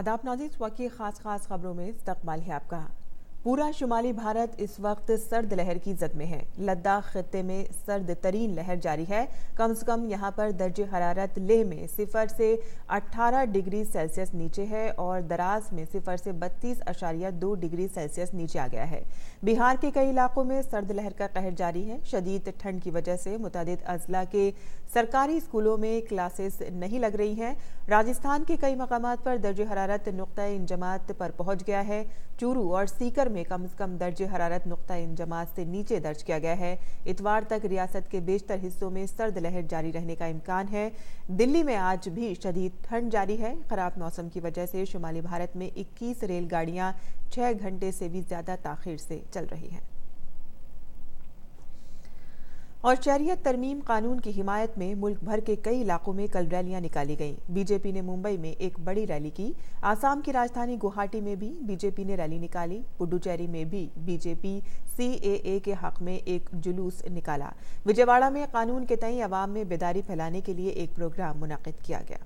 आदाब नाज़रीन, वाकई खास खबरों में इस्तकबाल है आपका। पूरा शुमाली भारत इस वक्त सर्द लहर की जद में है। लद्दाख खित्ते में सर्द तरीन लहर जारी है। कम से कम यहाँ पर दर्ज हरारत लेह में 0 से 18 डिग्री सेल्सियस नीचे है और दराज में 0 से 32.2 डिग्री सेल्सियस नीचे आ गया है। बिहार के कई इलाकों में सर्द लहर का कहर जारी है। शदीद ठंड की वजह से मुतादिद अजला के सरकारी स्कूलों में क्लासेस नहीं लग रही हैं। राजस्थान के कई मकामात पर दर्ज हरारत नुक्ता इंजमात पर पहुंच गया है। चूरू और सीकर में कम से कम दर्ज हरारत नुक्ता इंजमात से नीचे दर्ज किया गया है। इतवार तक रियासत के बेशतर हिस्सों में सर्द लहर जारी रहने का इम्कान है। दिल्ली में आज भी शदीद ठंड जारी है। खराब मौसम की वजह से शुमाली भारत में 21 रेलगाड़ियां 6 घंटे से भी ज्यादा ताखीर से चल रही हैं। और शहरियत तरमीम कानून की हिमायत में मुल्क भर के कई इलाकों में कल रैलियां निकाली गईं। बीजेपी ने मुंबई में एक बड़ी रैली की। आसाम की राजधानी गुवाहाटी में भी बीजेपी ने रैली निकाली। पुडुचेरी में भी बीजेपी CAA के हक में एक जुलूस निकाला। विजयवाड़ा में कानून के तई अवाम में बेदारी फैलाने के लिए एक प्रोग्राम मुनक्किद किया गया।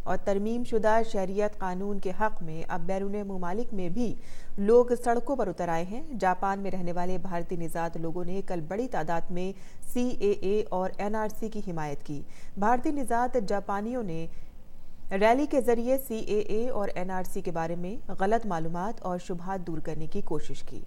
और तरमीम शुदा शहरियत कानून के हक में अब बैरून मुमालिक में भी लोग सड़कों पर उतर आए हैं। जापान में रहने वाले भारतीय निजात लोगों ने कल बड़ी तादाद में CAA और NRC की हिमायत की। भारतीय निजात जापानियों ने रैली के जरिए CAA और NRC के बारे में गलत मालूमात और शुबहात दूर करने की कोशिश की।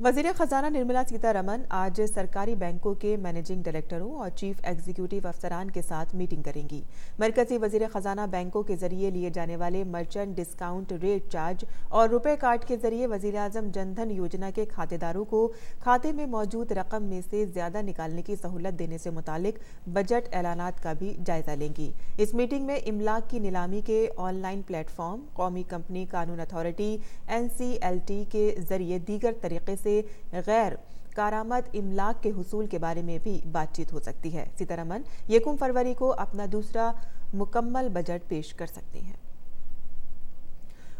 वज़ीर ख़ज़ाना निर्मला सीतारमण आज सरकारी बैंकों के मैनेजिंग डायरेक्टरों और चीफ एग्जीक्यूटिव अफसरान के साथ मीटिंग करेंगी। मरकजी वज़ीर ख़ज़ाना बैंकों के जरिए लिए जाने वाले मर्चेंट डिस्काउंट रेट चार्ज और रुपए कार्ड के जरिए वज़ीर आज़म जनधन योजना के खातेदारों को खाते में मौजूद रकम में से ज़्यादा निकालने की सहूलत देने से मुतालिक बजट ऐलानात का भी जायजा लेंगी। इस मीटिंग में इमलाक की नीलामी के ऑनलाइन प्लेटफॉर्म, कौमी कंपनी कानून अथॉरिटी NCLT के जरिए दीगर तरीके से गैर कारामद इमलाक के हुसूल के बारे में भी बातचीत हो सकती है। सीतारमण 1 फरवरी को अपना दूसरा मुकम्मल बजट पेश कर सकती हैं।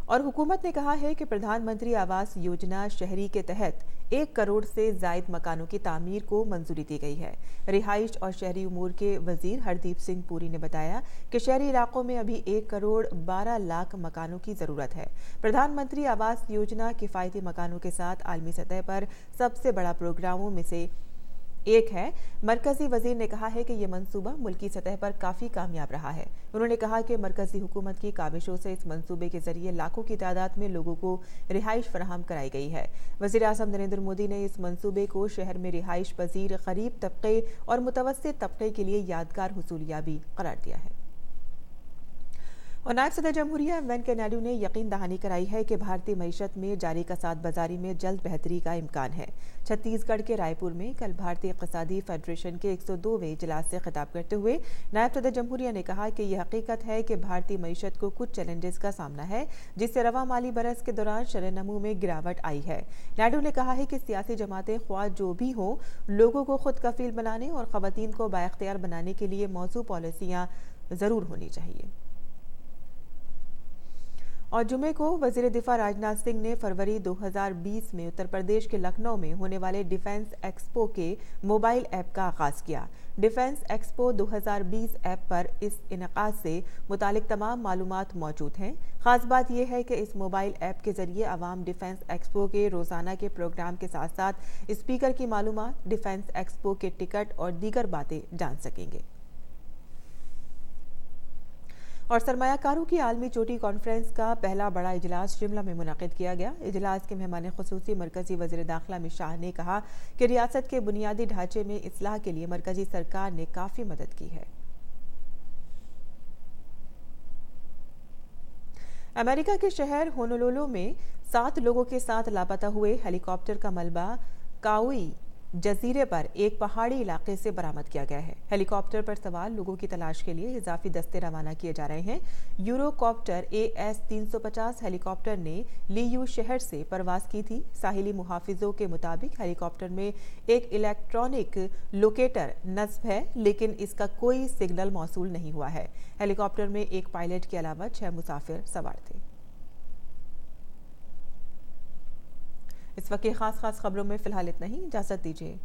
और हुकूमत ने कहा है कि प्रधानमंत्री आवास योजना शहरी के तहत 1 करोड़ से जायद मकानों की तामीर को मंजूरी दी गई है। रिहाइश और शहरी उमूर के वजीर हरदीप सिंह पुरी ने बताया कि शहरी इलाकों में अभी 1 करोड़ 12 लाख मकानों की जरूरत है। प्रधानमंत्री आवास योजना किफायती मकानों के साथ आलमी सतह पर सबसे बड़ा प्रोग्रामों में से एक है। मरकजी वजीर ने कहा है कि यह मंसूबा मुल्की सतह पर काफ़ी कामयाब रहा है। उन्होंने कहा कि मरकजी हुकूमत की काविशों से इस मंसूबे के जरिए लाखों की तादाद में लोगों को रिहाइश फराहम कराई गई है। वज़ीर आज़म नरेंद्र मोदी ने इस मंसूबे को शहर में रिहाइश पजीर गरीब तबके और मुतवस्सित तबके के लिए यादगार हुसूलियाबी करार दिया है। और नायब सदर जमहूरिया वेंकैया नायडू ने यकीन दहानी कराई है कि भारतीय मईशत में जारी कसाद बाजारी में जल्द बेहतरी का इम्कान है। छत्तीसगढ़ के रायपुर में कल भारतीय इक़्तिसादी फेडरेशन के 102वें इजलास से खिताब करते हुए नायब सदर जमहूरिया ने कहा कि यह हकीकत है कि भारतीय मईशत को कुछ चैलेंजेस का सामना है, जिससे रवा माली बरस के दौरान शरह-ए-नमू में गिरावट आई है। नायडू ने कहा है कि सियासी जमातें ख्वाह जो भी हों, लोगों को खुद कफील बनाने और ख़वातीन को बाइख्तियार बनाने के लिए मौजू पॉलिसियाँ ज़रूर होनी चाहिए। और जुमे को वज़ीर दिफा राजनाथ सिंह ने फरवरी 2020 में उत्तर प्रदेश के लखनऊ में होने वाले डिफेंस एक्सपो के मोबाइल ऐप का आगाज़ किया। डिफेंस एक्सपो 2020 ऐप पर इस इनेकाद से मुतालिक तमाम मालूमात मौजूद हैं। ख़ास बात यह है कि इस मोबाइल ऐप के ज़रिए आवाम डिफेंस एक्सपो के रोज़ाना के प्रोग्राम के साथ साथ स्पीकर की मालूमात, डिफेंस एक्सपो के टिकट और दीगर बातें जान सकेंगे। और सरमायाकारों की आलमी चोटी कॉन्फ्रेंस का पहला बड़ा इजलास शिमला में मुनक़िद किया गया। इजलास के मेहमान ख़ुसूसी मरकज़ी वज़ीर दाखिला अमित शाह ने कहा कि रियासत के बुनियादी ढांचे में इस्लाह के लिए मरकज़ी सरकार ने काफ़ी मदद की है। अमेरिका के शहर होनोलुलु में 7 लोगों के साथ लापता हुए हेलीकॉप्टर का मलबा काउई जजीरे पर एक पहाड़ी इलाके से बरामद किया गया है। हेलीकॉप्टर पर सवार लोगों की तलाश के लिए इजाफी दस्ते रवाना किए जा रहे हैं। यूरोकॉप्टर AS-350 हेलीकॉप्टर ने लीयू शहर से परवाज की थी। साहिली मुहाफिजों के मुताबिक हेलीकॉप्टर में एक इलेक्ट्रॉनिक लोकेटर नस्ब है, लेकिन इसका कोई सिग्नल मौसूल नहीं हुआ है। हेलीकॉप्टर में एक पायलट के अलावा 6 मुसाफिर सवार थे। इस वक्त खास खबरों में फिलहाल इतना ही। इजाजत दीजिए।